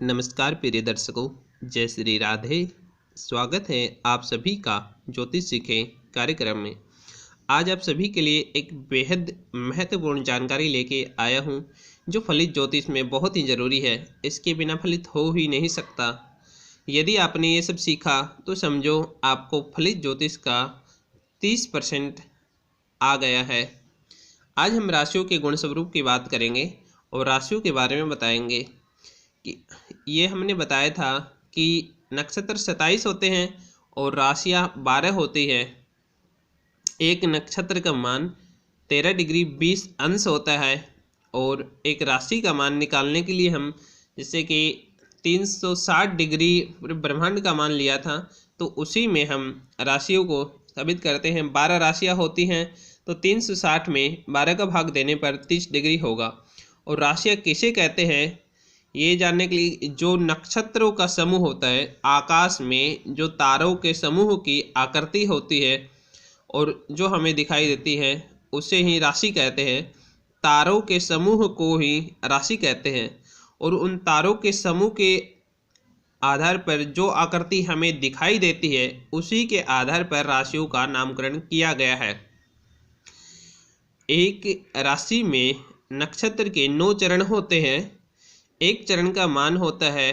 नमस्कार प्रिय दर्शकों, जय श्री राधे। स्वागत है आप सभी का ज्योतिष सीखें कार्यक्रम में। आज आप सभी के लिए एक बेहद महत्वपूर्ण जानकारी लेके आया हूँ जो फलित ज्योतिष में बहुत ही ज़रूरी है। इसके बिना फलित हो ही नहीं सकता। यदि आपने ये सब सीखा तो समझो आपको फलित ज्योतिष का 30% आ गया है। आज हम राशियों के गुण स्वरूप की बात करेंगे और राशियों के बारे में बताएंगे कि ये हमने बताया था कि नक्षत्र 27 होते हैं और राशियाँ 12 होती है। एक नक्षत्र का मान 13 डिग्री 20 अंश होता है और एक राशि का मान निकालने के लिए हम जैसे कि 360 डिग्री ब्रह्मांड का मान लिया था, तो उसी में हम राशियों को साबित करते हैं। 12 राशियाँ होती हैं तो 360 में 12 का भाग देने पर 30 डिग्री होगा। और राशियाँ किसे कहते हैं ये जानने के लिए, जो नक्षत्रों का समूह होता है, आकाश में जो तारों के समूह की आकृति होती है और जो हमें दिखाई देती है उसे ही राशि कहते हैं। तारों के समूह को ही राशि कहते हैं और उन तारों के समूह के आधार पर जो आकृति हमें दिखाई देती है उसी के आधार पर राशियों का नामकरण किया गया है। एक राशि में नक्षत्र के 9 चरण होते हैं। एक चरण का मान होता है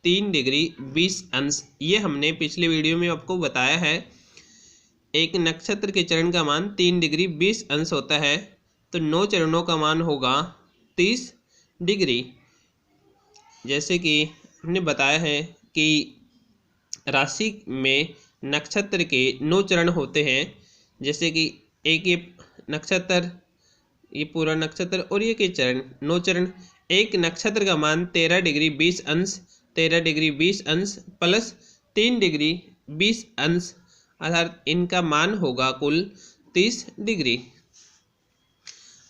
3 डिग्री 20 अंश। ये हमने पिछले वीडियो में आपको बताया है। एक नक्षत्र के चरण का मान 3 डिग्री 20 अंश होता है तो 9 चरणों का मान होगा 30 डिग्री। जैसे कि हमने बताया है कि राशि में नक्षत्र के 9 चरण होते हैं। जैसे कि एक ये नक्षत्र, ये पूरा नक्षत्र और ये के चरण, 9 चरण। एक नक्षत्र का मान 13 डिग्री 20 अंश, 13 डिग्री 20 अंश प्लस 3 डिग्री 20 अंश, अर्थात इनका मान होगा कुल 30 डिग्री।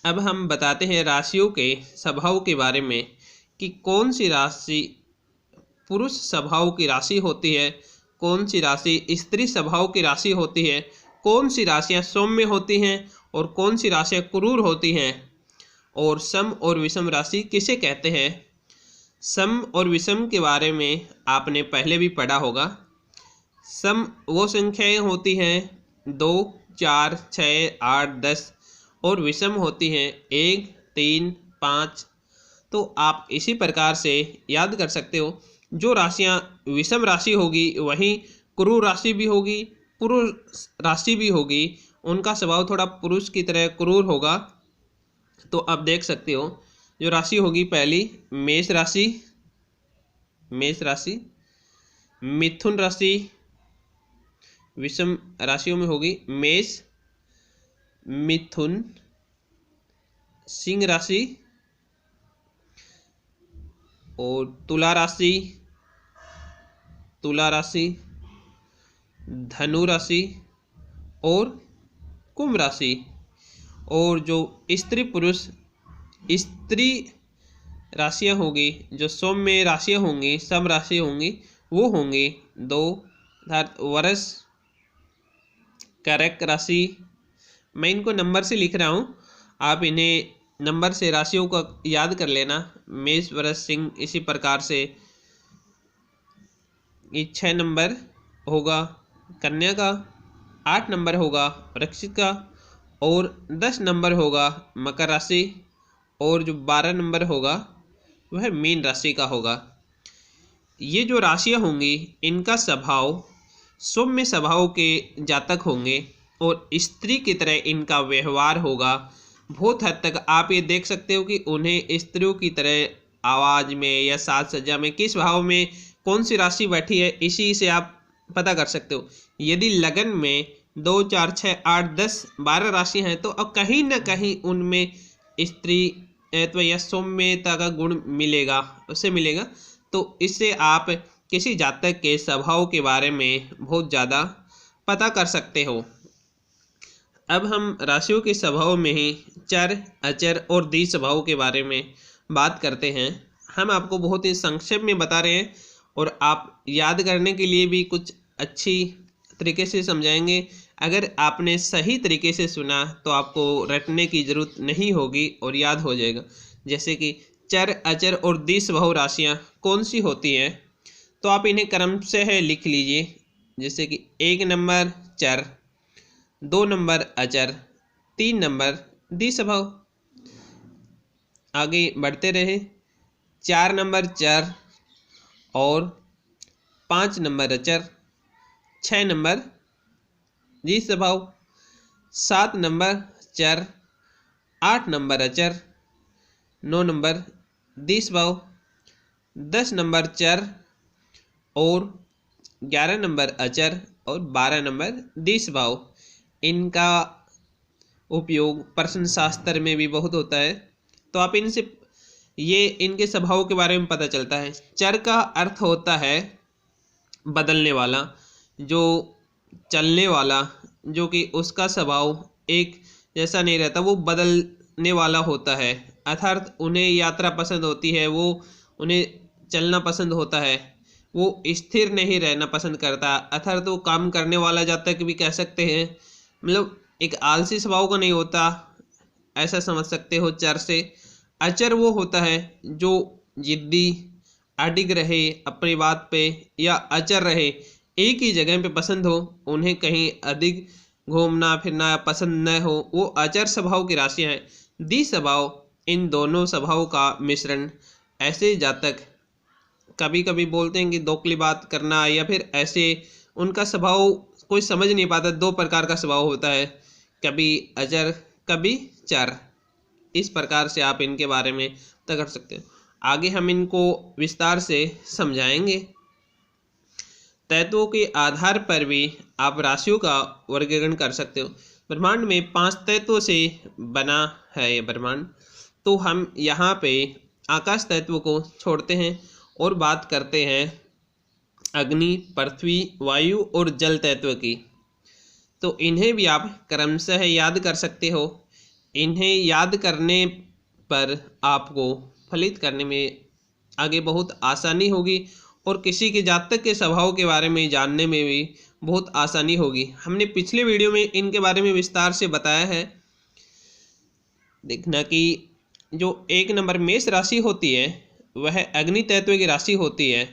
अब हम बताते हैं राशियों के स्वभाव के बारे में कि कौन सी राशि पुरुष स्वभाव की राशि होती है, कौन सी राशि स्त्री स्वभाव की राशि होती है, कौन सी राशियाँ सौम्य होती हैं और कौन सी राशियाँ क्रूर होती हैं, और सम और विषम राशि किसे कहते हैं। सम और विषम के बारे में आपने पहले भी पढ़ा होगा। सम वो संख्याएं होती हैं 2, 4, 6, 8, 10 और विषम होती हैं 1, 3, 5। तो आप इसी प्रकार से याद कर सकते हो। जो राशियां विषम राशि होगी वहीं क्रूर राशि भी होगी, पुरुष राशि भी होगी। उनका स्वभाव थोड़ा पुरुष की तरह क्रूर होगा। तो आप देख सकते हो जो राशि होगी पहली मेष राशि, मिथुन राशि विषम राशियों में होगी मेष, मिथुन, सिंह राशि और तुला राशि, धनु राशि और कुंभ राशि। और जो स्त्री पुरुष स्त्री राशियाँ होंगी, जो सौम्य राशियाँ होंगी, सम राशि होंगी, वो होंगी 2, अर्थात वृष, कर्क राशि। मैं इनको नंबर से लिख रहा हूँ, आप इन्हें नंबर से राशियों का याद कर लेना। मेष, वृष, सिंह, इसी प्रकार से ये 6 नंबर होगा कन्या का, 8 नंबर होगा वृश्चिक का और 10 नंबर होगा मकर राशि और जो 12 नंबर होगा वह मीन राशि का होगा। ये जो राशियाँ होंगी इनका स्वभाव सौम्य स्वभाव के जातक होंगे और स्त्री की तरह इनका व्यवहार होगा। बहुत हद तक आप ये देख सकते हो कि उन्हें स्त्रियों की तरह आवाज़ में या साज सज्जा में किस भाव में कौन सी राशि बैठी है इसी से आप पता कर सकते हो। यदि लगन में 2, 4, 6, 8, 10, 12 राशि हैं तो अब कहीं ना कहीं उनमें स्त्रीत्व या सौम्यता का गुण मिलेगा, उससे मिलेगा। तो इससे आप किसी जातक के स्वभाव के बारे में बहुत ज़्यादा पता कर सकते हो। अब हम राशियों के स्वभाव में ही चर, अचर और द्विज स्वभाव के बारे में बात करते हैं। हम आपको बहुत ही संक्षेप में बता रहे हैं और आप याद करने के लिए भी कुछ अच्छी तरीके से समझाएंगे। अगर आपने सही तरीके से सुना तो आपको रटने की ज़रूरत नहीं होगी और याद हो जाएगा। जैसे कि चर, अचर और द्विस्वभाव राशियाँ कौन सी होती हैं? तो आप इन्हें क्रम से है लिख लीजिए, जैसे कि 1 नंबर चर, 2 नंबर अचर, 3 नंबर द्विस्वभाव। आगे बढ़ते रहे, 4 नंबर चर और 5 नंबर अचर, 6 नंबर द्विस्वभाव, 7 नंबर चर, 8 नंबर अचर, 9 नंबर द्विस्वभाव, 10 नंबर चर और 11 नंबर अचर और 12 नंबर द्विस्वभाव। इनका उपयोग प्रश्न शास्त्र में भी बहुत होता है, तो आप इनसे ये इनके स्वभाव के बारे में पता चलता है। चर का अर्थ होता है बदलने वाला, जो चलने वाला, जो कि उसका स्वभाव एक जैसा नहीं रहता, वो बदलने वाला होता है। अर्थात उन्हें यात्रा पसंद होती है, वो उन्हें चलना पसंद होता है, वो स्थिर नहीं रहना पसंद करता। अर्थात वो काम करने वाला जब तक भी कह सकते हैं, मतलब एक आलसी स्वभाव का नहीं होता, ऐसा समझ सकते हो चर से। अचर वो होता है जो जिद्दी, अडिग रहे अपनी बात पे, या अचर रहे, एक ही जगह पे पसंद हो, उन्हें कहीं अधिक घूमना फिरना पसंद न हो, वो अचर स्वभाव की राशियाँ हैं। द्विस्वभाव इन दोनों स्वभाव का मिश्रण। ऐसे जातक कभी कभी बोलते हैं कि दोगली बात करना, या फिर ऐसे उनका स्वभाव कोई समझ नहीं पाता। 2 प्रकार का स्वभाव होता है, कभी अचर कभी चर। इस प्रकार से आप इनके बारे में पता कर सकते हो। आगे हम इनको विस्तार से समझाएंगे। तत्वों के आधार पर भी आप राशियों का वर्गीकरण कर सकते हो। ब्रह्मांड में 5 तत्वों से बना है ये ब्रह्मांड। तो हम यहाँ पे आकाश तत्व को छोड़ते हैं और बात करते हैं अग्नि, पृथ्वी, वायु और जल तत्व की। तो इन्हें भी आप क्रमशः याद कर सकते हो। इन्हें याद करने पर आपको फलित करने में आगे बहुत आसानी होगी, और किसी के जातक के स्वभाव के बारे में जानने में भी बहुत आसानी होगी। हमने पिछले वीडियो में इनके बारे में विस्तार से बताया है। देखना कि जो 1 नंबर मेष राशि होती है वह अग्नि तत्व की राशि होती है।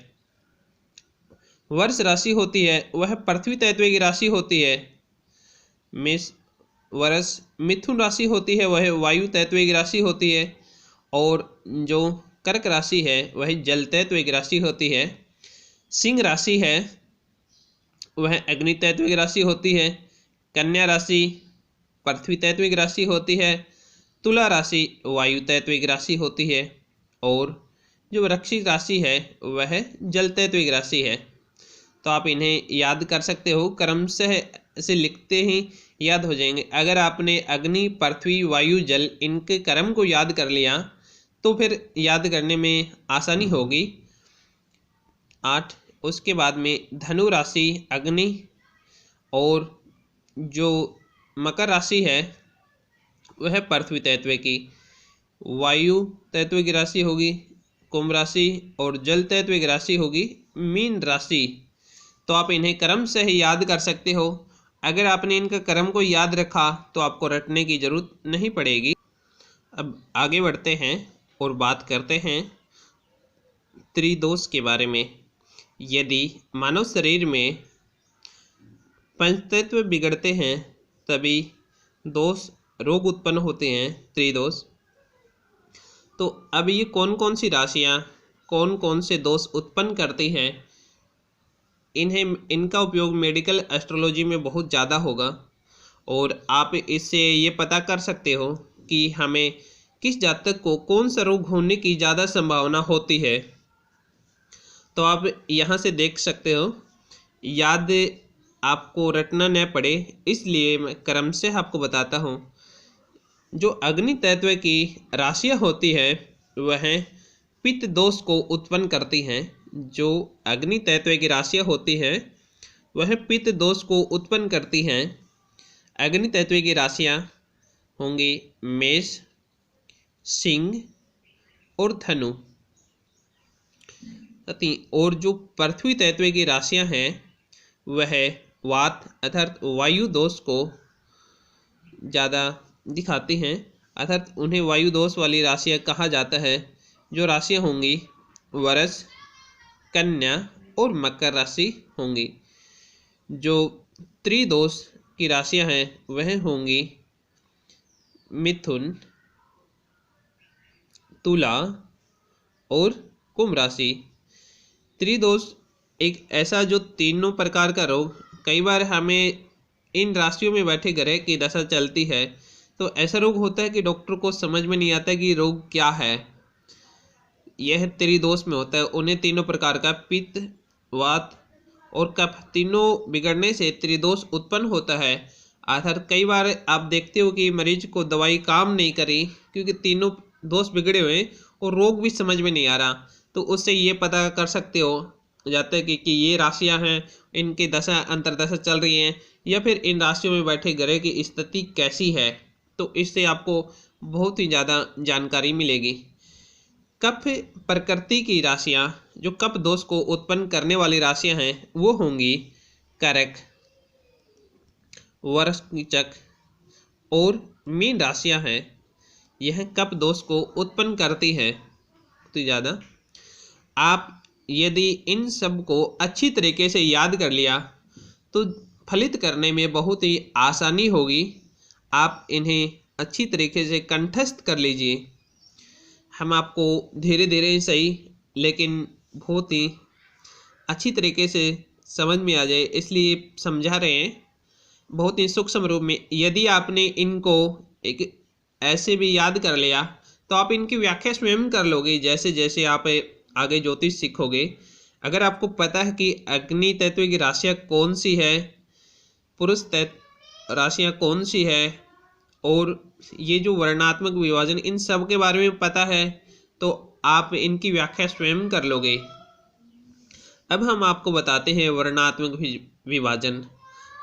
वर्ष राशि होती है वह पृथ्वी तत्व की राशि होती है। मेष वर्ष मिथुन राशि होती है वह वायु तत्व की राशि होती है। और जो कर्क राशि है वह जल तत्व की राशि होती है। सिंह राशि है वह अग्नि तत्व की राशि होती है। कन्या राशि पृथ्वी तत्व की राशि होती है। तुला राशि वायु तत्व की राशि होती है। और जो वृश्चिक राशि है वह जल तत्व की राशि है। तो आप इन्हें याद कर सकते हो, क्रमशः से लिखते ही याद हो जाएंगे। अगर आपने अग्नि, पृथ्वी, वायु, जल इनके क्रम को याद कर लिया तो फिर याद करने में आसानी होगी। 8 उसके बाद में धनु राशि अग्नि, और जो मकर राशि है वह पृथ्वी तत्व की, वायु तत्व की राशि होगी कुंभ राशि, और जल तत्व की राशि होगी मीन राशि। तो आप इन्हें क्रम से ही याद कर सकते हो। अगर आपने इनका क्रम को याद रखा तो आपको रटने की जरूरत नहीं पड़ेगी। अब आगे बढ़ते हैं और बात करते हैं त्रिदोष के बारे में। यदि मानव शरीर में पंचतत्व बिगड़ते हैं तभी दोष रोग उत्पन्न होते हैं, त्रिदोष। तो अब ये कौन कौन सी राशियाँ कौन कौन से दोष उत्पन्न करती हैं, इनका उपयोग मेडिकल एस्ट्रोलॉजी में बहुत ज़्यादा होगा, और आप इससे ये पता कर सकते हो कि हमें किस जातक को कौन सा रोग होने की ज़्यादा संभावना होती है। तो आप यहाँ से देख सकते हो। याद आपको रटना न पड़े इसलिए मैं क्रम से आपको बताता हूँ। जो अग्नि तत्व की राशियाँ होती है वह पित्त दोष को उत्पन्न करती हैं। जो अग्नि तत्व की राशियाँ होती हैं वह पित्त दोष को उत्पन्न करती हैं। अग्नि तत्व की राशियाँ होंगी मेष, सिंह और धनु। और जो पृथ्वी तत्व की राशियाँ हैं वह वात अर्थात वायु दोष को ज़्यादा दिखाती हैं, अर्थात उन्हें वायु दोष वाली राशियाँ कहा जाता है। जो राशियां होंगी वृष, कन्या और मकर राशि होंगी। जो त्रिदोष की राशियां हैं वह होंगी मिथुन, तुला और कुंभ राशि। त्रिदोष एक ऐसा जो तीनों प्रकार का रोग, कई बार हमें इन राशियों में बैठे ग्रह की दशा चलती है तो ऐसा रोग होता है कि डॉक्टर को समझ में नहीं आता कि रोग क्या है। यह त्रिदोष में होता है। उन्हें तीनों प्रकार का पित्त, वात और कफ तीनों बिगड़ने से त्रिदोष उत्पन्न होता है। अर्थात कई बार आप देखते हो कि मरीज को दवाई काम नहीं करी क्योंकि तीनों दोष बिगड़े हुए और रोग भी समझ में नहीं आ रहा। तो उससे ये पता कर सकते हो जाता है कि ये राशियां हैं, इनकी दशा अंतरदशा चल रही हैं या फिर इन राशियों में बैठे ग्रह की स्थिति कैसी है। तो इससे आपको बहुत ही ज़्यादा जानकारी मिलेगी। कफ प्रकृति की राशियां, जो कफ दोष को उत्पन्न करने वाली राशियां हैं वो होंगी करक, वृश्चिक और मीन राशियां हैं। यह कफ दोष को उत्पन्न करती है। तो ज़्यादा आप यदि इन सब को अच्छी तरीके से याद कर लिया तो फलित करने में बहुत ही आसानी होगी। आप इन्हें अच्छी तरीके से कंठस्थ कर लीजिए। हम आपको धीरे धीरे ही सही लेकिन बहुत ही अच्छी तरीके से समझ में आ जाए इसलिए समझा रहे हैं, बहुत ही सूक्ष्म रूप में। यदि आपने इनको एक ऐसे भी याद कर लिया तो आप इनकी व्याख्या स्वयं कर लोगे जैसे जैसे आप आगे ज्योतिष सीखोगे। अगर आपको पता है कि अग्नि तत्व की राशियाँ कौन सी है, पुरुष तत्व राशियाँ कौन सी है और ये जो वर्णात्मक विभाजन इन सब के बारे में पता है तो आप इनकी व्याख्या स्वयं कर लोगे। अब हम आपको बताते हैं वर्णात्मक विभाजन।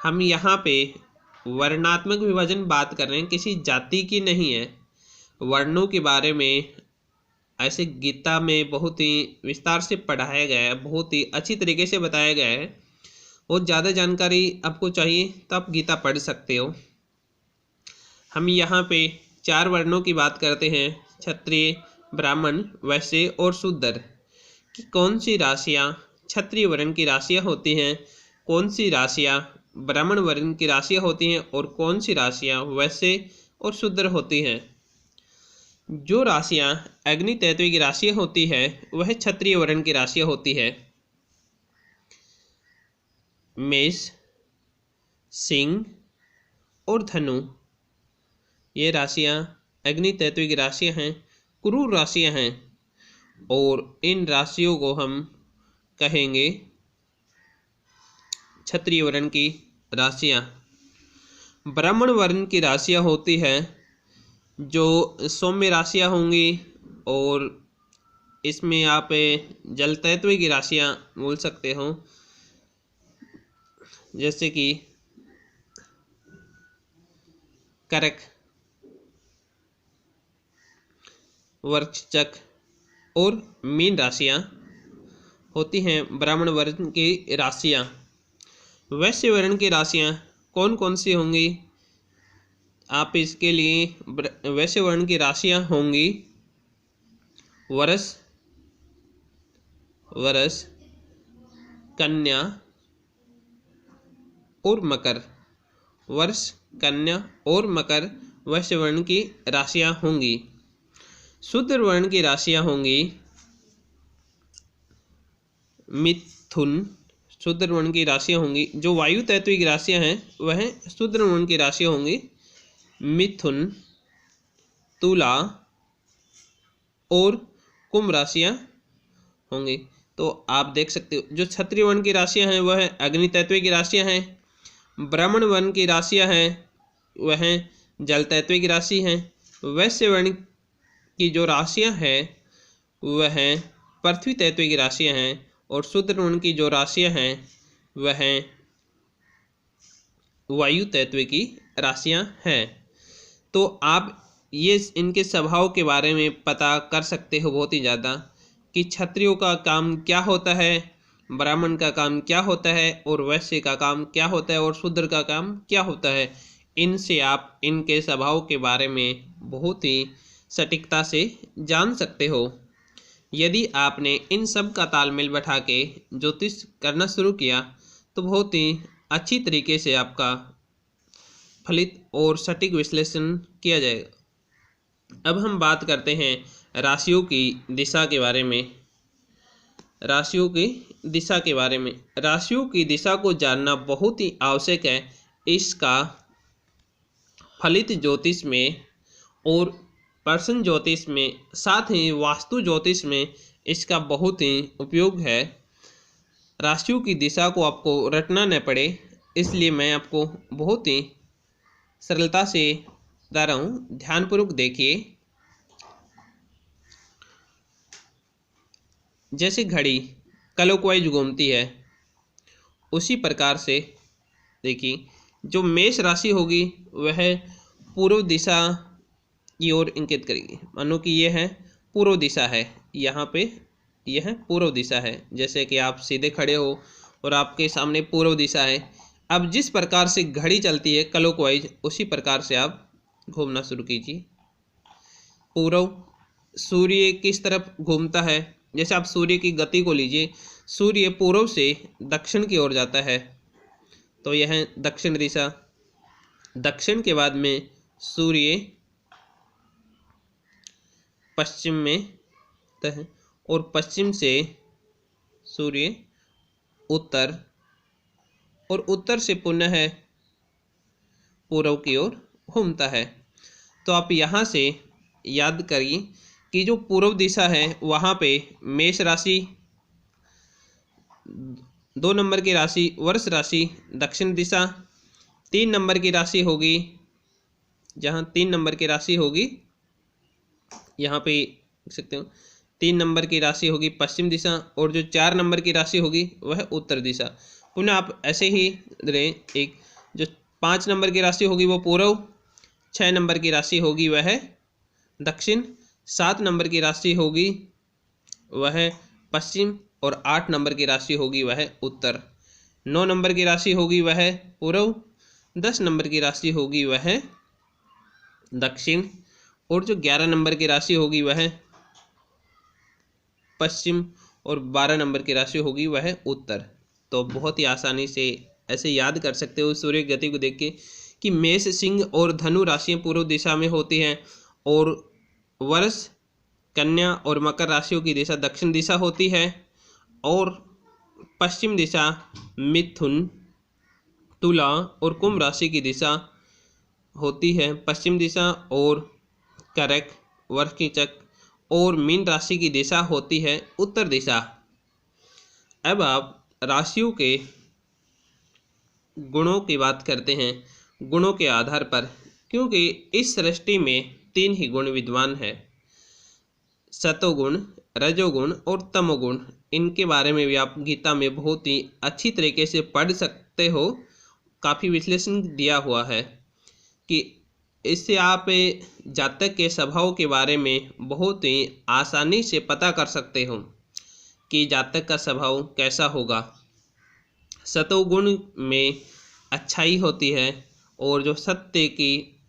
हम यहाँ पे वर्णात्मक विभाजन बात कर रहे हैं, किसी जाति की नहीं है। वर्णों के बारे में ऐसे गीता में बहुत ही विस्तार से पढ़ाया गया है, बहुत ही अच्छी तरीके से बताया गया है। बहुत ज़्यादा जानकारी आपको चाहिए तो आप गीता पढ़ सकते हो। हम यहाँ पे 4 वर्णों की बात करते हैं, क्षत्रिय, ब्राह्मण, वैश्य और शूद्र कि कौन सी राशियाँ क्षत्रिय वर्ण की राशियाँ होती हैं, कौन सी राशियाँ ब्राह्मण वर्ण की राशियाँ होती हैं और कौन सी राशियाँ वैश्य और शूद्र होती हैं। जो राशियाँ अग्नि तत्व की राशियाँ होती है वह क्षत्रिय वर्ण की राशियाँ होती है। मेष, सिंह और धनु ये राशियाँ अग्नि तत्व की राशियाँ हैं, क्रूर राशियाँ हैं और इन राशियों को हम कहेंगे क्षत्रिय वर्ण की राशियाँ। ब्राह्मण वर्ण की राशियाँ होती है जो सौम्य राशियाँ होंगी और इसमें आप जल तत्व की राशियाँ बोल सकते हो जैसे कि करक, वृश्चिक और मीन राशियाँ होती हैं ब्राह्मण वर्ण की राशियाँ। वैश्य वर्ण की राशियाँ कौन कौन सी होंगी? आप इसके लिए वैश्य वर्ण की राशियाँ होंगी वृष, कन्या और मकर। वृष, कन्या और मकर वैश्य वर्ण की राशियाँ होंगी। शूद्र वर्ण की राशियाँ होंगी मिथुन। शूद्र वर्ण की राशियाँ होंगी जो वायु तत्व की राशियाँ हैं वह शूद्र वर्ण की राशियाँ होंगी मिथुन, तुला और कुंभ राशियाँ होंगी। तो आप देख सकते हो जो क्षत्रिय वर्ण की राशियाँ हैं वह अग्नि तत्व की राशियाँ हैं, ब्राह्मण वर्ण की राशियाँ हैं वह जल तत्व की राशि हैं, वैश्य वर्ण की जो राशियाँ हैं वह पृथ्वी तत्व की राशियाँ हैं और शूद्र वर्ण की जो राशियाँ हैं वह वायु तत्व की राशियाँ हैं। तो आप ये इनके स्वभाव के बारे में पता कर सकते हो बहुत ही ज़्यादा कि क्षत्रियों का काम क्या होता है, ब्राह्मण का काम क्या होता है और वैश्य का काम क्या होता है और शूद्र का काम क्या होता है। इनसे आप इनके स्वभाव के बारे में बहुत ही सटीकता से जान सकते हो। यदि आपने इन सब का तालमेल बैठा के ज्योतिष करना शुरू किया तो बहुत ही अच्छी तरीके से आपका फलित और सटीक विश्लेषण किया जाएगा। अब हम बात करते हैं राशियों की दिशा के बारे में। राशियों की दिशा के बारे में, राशियों की दिशा को जानना बहुत ही आवश्यक है। इसका फलित ज्योतिष में और पर्सन ज्योतिष में, साथ ही वास्तु ज्योतिष में इसका बहुत ही उपयोग है। राशियों की दिशा को आपको रटना न पड़े, इसलिए मैं आपको बहुत ही सरलता से बता रहा हूँ, ध्यानपूर्वक देखिए। जैसे घड़ी क्लॉकवाइज घूमती है, उसी प्रकार से देखिए जो मेष राशि होगी वह पूर्व दिशा की ओर इंगित करेगी। मानो कि यह है पूर्व दिशा है, यहाँ पे यह पूर्व दिशा है। जैसे कि आप सीधे खड़े हो और आपके सामने पूर्व दिशा है। अब जिस प्रकार से घड़ी चलती है क्लॉकवाइज, उसी प्रकार से आप घूमना शुरू कीजिए। पूर्व, सूर्य किस तरफ घूमता है? जैसे आप सूर्य की गति को लीजिए, सूर्य पूर्व से दक्षिण की ओर जाता है, तो यह है दक्षिण दिशा। दक्षिण के बाद में सूर्य पश्चिम में है और पश्चिम से सूर्य उत्तर, और उत्तर से पुनः पूर्व की ओर घूमता है। तो आप यहाँ से याद करिए कि जो पूर्व दिशा है वहाँ पे मेष राशि 2 नंबर की राशि, वृष राशि दक्षिण दिशा 3 नंबर की राशि होगी। जहाँ 3 नंबर की राशि होगी, यहाँ पे देख सकते हो 3 नंबर की राशि होगी पश्चिम दिशा, और जो 4 नंबर की राशि होगी वह उत्तर दिशा। पुनः आप ऐसे ही रहे, एक जो 5 नंबर की राशि होगी वो पूर्व, 6 नंबर की राशि होगी वह दक्षिण, 7 नंबर की राशि होगी वह पश्चिम, और 8 नंबर की राशि होगी वह उत्तर। 9 नंबर की राशि होगी वह पूर्व, 10 नंबर की राशि होगी वह दक्षिण, और जो 11 नंबर की राशि होगी वह पश्चिम, और 12 नंबर की राशि होगी वह उत्तर। तो बहुत ही आसानी से ऐसे याद कर सकते हो सूर्य की गति को देख के कि मेष, सिंह और धनु राशियां पूर्व दिशा में होती हैं, और वृष, कन्या और मकर राशियों की दिशा दक्षिण दिशा होती है, और पश्चिम दिशा मिथुन, तुला और कुंभ राशि की दिशा होती है पश्चिम दिशा, और कर्क, वृश्चिक और मीन राशि की दिशा होती है उत्तर दिशा। अब आप राशियों के गुणों की बात करते हैं, गुणों के आधार पर, क्योंकि इस सृष्टि में 3 ही गुण विद्वान है, सतोगुण, रजोगुण और तमोगुण। इनके बारे में भी आप गीता में बहुत ही अच्छी तरीके से पढ़ सकते हो, काफ़ी विश्लेषण दिया हुआ है कि इससे आप जातक के स्वभाव के बारे में बहुत ही आसानी से पता कर सकते हो कि जातक का स्वभाव कैसा होगा। सतोगुण में अच्छाई होती है, और जो सत्य की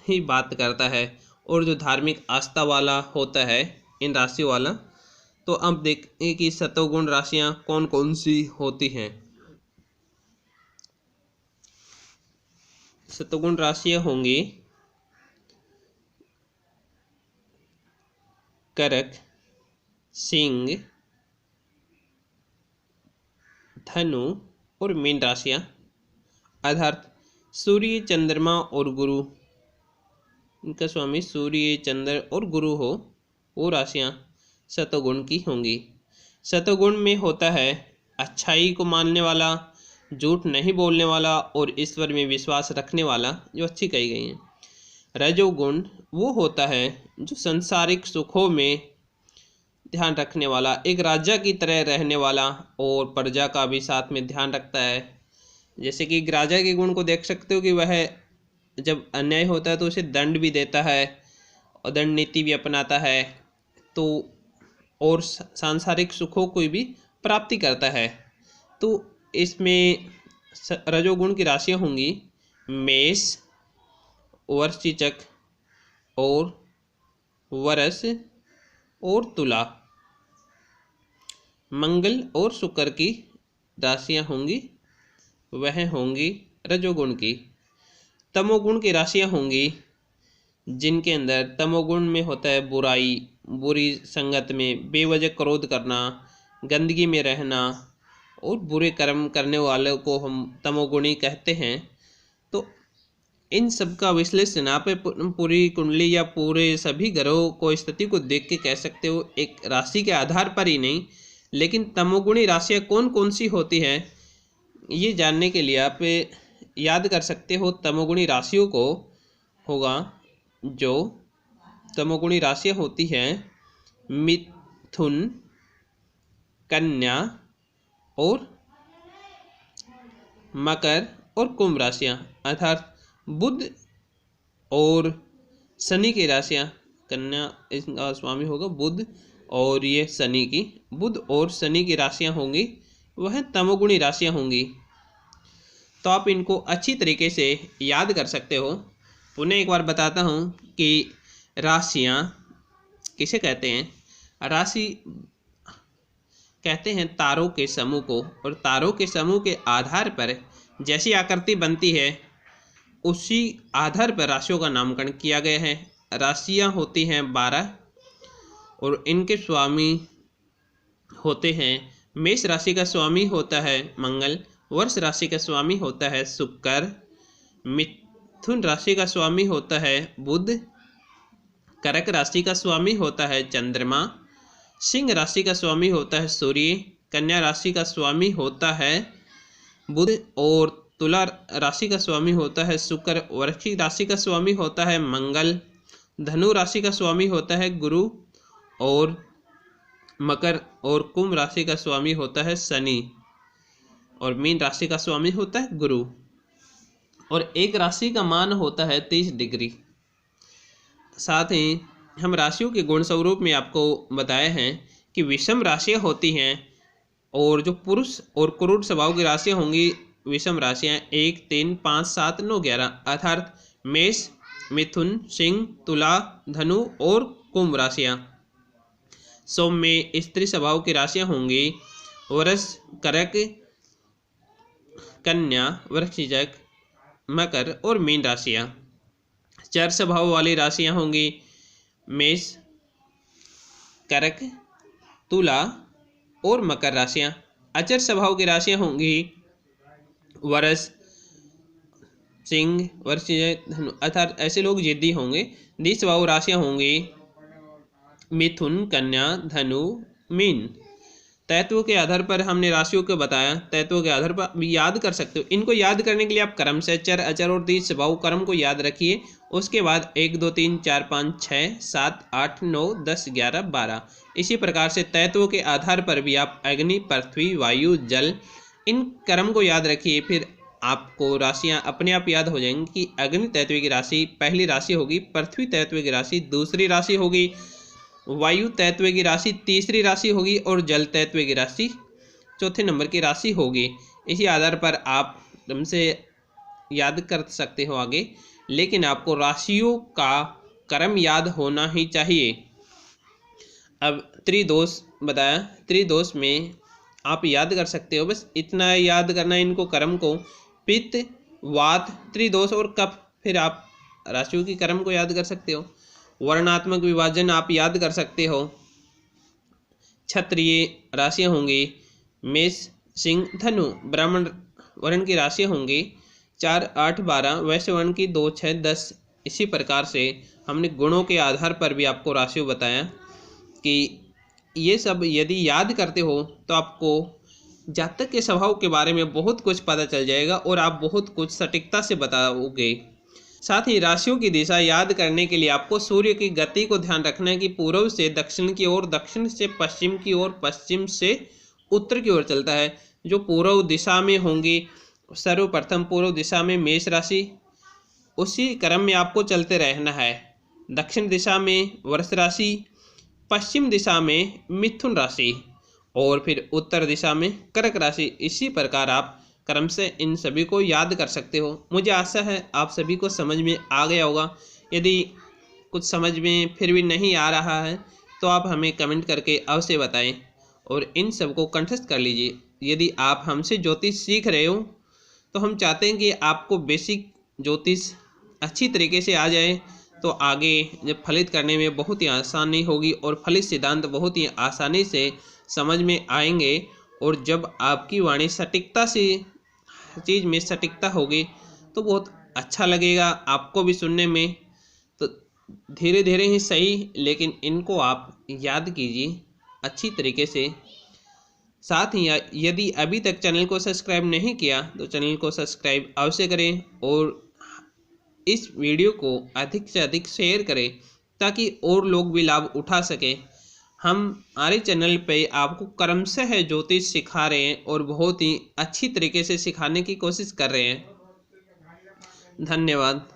ही बात करता है, और जो धार्मिक आस्था वाला होता है इन राशियों वाला। तो अब देखें कि सतोगुण राशियां कौन कौन सी होती हैं। सतोगुण राशियां होंगी कर्क, सिंह, धनु और मीन राशियां। अर्थात सूर्य, चंद्रमा और गुरु, इनका स्वामी सूर्य, चंद्र और गुरु हो, वो राशियां सतोगुण की होंगी। सतोगुण में होता है अच्छाई को मानने वाला, झूठ नहीं बोलने वाला और ईश्वर में विश्वास रखने वाला, जो अच्छी कही गई हैं। रजोगुण वो होता है जो संसारिक सुखों में ध्यान रखने वाला, एक राजा की तरह रहने वाला और प्रजा का भी साथ में ध्यान रखता है। जैसे कि एक राजा के गुण को देख सकते हो कि वह जब अन्याय होता है तो उसे दंड भी देता है और दंड नीति भी अपनाता है, तो और सांसारिक सुखों को भी प्राप्ति करता है। तो इसमें रजोगुण की राशियाँ होंगी मेष, वृश्चिक और वृष और तुला। मंगल और शुक्र की राशियां होंगी वह होंगी रजोगुण की। तमोगुण की राशियां होंगी जिनके अंदर तमोगुण में होता है बुराई, बुरी संगत में बेवजह क्रोध करना, गंदगी में रहना और बुरे कर्म करने वालों को हम तमोगुणी कहते हैं। तो इन सब का विश्लेषण आप पूरी कुंडली या पूरे सभी ग्रहों को स्थिति को देख के कह सकते हो, एक राशि के आधार पर ही नहीं। लेकिन तमोगुणी राशियाँ कौन कौन सी होती हैं ये जानने के लिए आप याद कर सकते हो। तमोगुणी राशियों को होगा, जो तमोगुणी राशियाँ होती हैं मिथुन, कन्या और मकर और कुंभ राशियाँ, अर्थात बुध और शनि की राशियाँ। कन्या इसका स्वामी होगा बुध और ये शनि की, बुध और शनि की राशियाँ होंगी वह तमोगुणी राशियाँ होंगी। तो आप इनको अच्छी तरीके से याद कर सकते हो। पुनः एक बार बताता हूँ कि राशियाँ किसे कहते हैं। राशि कहते हैं तारों के समूह को, और तारों के समूह के आधार पर जैसी आकृति बनती है उसी आधार पर राशियों का नामकरण किया गया है। राशियाँ होती हैं 12 और इनके स्वामी होते हैं। मेष राशि का स्वामी होता है मंगल, वृष राशि का स्वामी होता है शुक्र, मिथुन राशि का स्वामी होता है बुध, कर्क राशि का स्वामी होता है चंद्रमा, सिंह राशि का स्वामी होता है सूर्य, कन्या राशि का स्वामी होता है बुध और तुला राशि का स्वामी होता है शुक्र, वृश्चिक राशि का स्वामी होता है मंगल, धनु राशि का स्वामी होता है गुरु और मकर और कुंभ राशि का स्वामी होता है शनि और मीन राशि का स्वामी होता है गुरु। और एक राशि का मान होता है 30 डिग्री। साथ ही हम राशियों के गुण स्वरूप में आपको बताए हैं कि विषम राशियाँ होती हैं और जो पुरुष और क्रूर स्वभाव की राशियाँ होंगी विषम राशियाँ 1, 3, 5, 7, 9, 11 अर्थात मेष, मिथुन, सिंह, तुला, धनु और कुंभ राशियाँ। सौम्य स्त्री स्वभाव की राशियाँ होंगी वृष, कर्क, कन्या, वृश्चिक, मकर और मीन राशियाँ। चर स्वभाव वाली राशियाँ होंगी मेष, कर्क, तुला और मकर राशियाँ। अचर स्वभाव की राशियाँ होंगी वृष, सिंह, वृश्चिक, धनु अर्थात ऐसे लोग जिद्दी होंगे। द्विज स्वभाव राशियाँ होंगी मिथुन, कन्या, धनु, मीन। तत्व के आधार पर हमने राशियों को बताया, तत्व के आधार पर याद कर सकते हो। इनको याद करने के लिए आप क्रम से चर, अचर और द्विज स्वभाव क्रम को याद रखिए। उसके बाद 1, 2, 3, 4, 5, 6, 7, 8, 9, 10, 11, 12 इसी प्रकार से तत्वों के आधार पर भी आप अग्नि, पृथ्वी, वायु, जल इन क्रम को याद रखिए। फिर आपको राशियां अपने आप याद हो जाएंगी कि अग्नि तत्व की राशि पहली राशि होगी, पृथ्वी तत्व की राशि दूसरी राशि होगी, वायु तत्व की राशि तीसरी राशि होगी और जल तत्व की राशि चौथे नंबर की राशि होगी। इसी आधार पर आप हमसे याद कर सकते हो आगे, लेकिन आपको राशियों का क्रम याद होना ही चाहिए। अब त्रिदोष बताया, त्रिदोष में आप याद कर सकते हो, बस इतना याद करना इनको क्रम को, पित्त, वात, त्रिदोष और कफ। फिर आप राशियों की क्रम को याद कर सकते हो। वर्णात्मक विभाजन आप याद कर सकते हो। क्षत्रिय राशियाँ होंगी मेष, सिंह, धनु। ब्राह्मण वर्ण की राशियाँ होंगी 4, 8, 12। वैश्य वर्ण की 2, 6, 10। इसी प्रकार से हमने गुणों के आधार पर भी आपको राशियों बताया कि ये सब यदि याद करते हो तो आपको जातक के स्वभाव के बारे में बहुत कुछ पता चल जाएगा और आप बहुत कुछ सटीकता से बताओगे। साथ ही राशियों की दिशा याद करने के लिए आपको सूर्य की गति को ध्यान रखना है कि पूर्व से दक्षिण की ओर, दक्षिण से पश्चिम की ओर, पश्चिम से उत्तर की ओर चलता है। जो पूर्व दिशा में होंगी, सर्वप्रथम पूर्व दिशा में मेष राशि, उसी क्रम में आपको चलते रहना है। दक्षिण दिशा में वृष राशि, पश्चिम दिशा में मिथुन राशि और फिर उत्तर दिशा में कर्क राशि। इसी प्रकार आप क्रम से इन सभी को याद कर सकते हो। मुझे आशा है आप सभी को समझ में आ गया होगा। यदि कुछ समझ में फिर भी नहीं आ रहा है तो आप हमें कमेंट करके अवश्य बताएं और इन सबको कंठस्थ कर लीजिए। यदि आप हमसे ज्योतिष सीख रहे हो तो हम चाहते हैं कि आपको बेसिक ज्योतिष अच्छी तरीके से आ जाए, तो आगे जब फलित करने में बहुत ही आसानी होगी और फलित सिद्धांत बहुत ही आसानी से समझ में आएंगे। और जब आपकी वाणी सटीकता से चीज़ में सटीकता होगी तो बहुत अच्छा लगेगा आपको भी सुनने में। तो धीरे धीरे ही सही, लेकिन इनको आप याद कीजिए अच्छी तरीके से। साथ ही यदि अभी तक चैनल को सब्सक्राइब नहीं किया तो चैनल को सब्सक्राइब अवश्य करें और इस वीडियो को अधिक से अधिक शेयर करें ताकि और लोग भी लाभ उठा सकें। हम हमारे चैनल पे आपको क्रमशः ज्योतिष सिखा रहे हैं और बहुत ही अच्छी तरीके से सिखाने की कोशिश कर रहे हैं। धन्यवाद।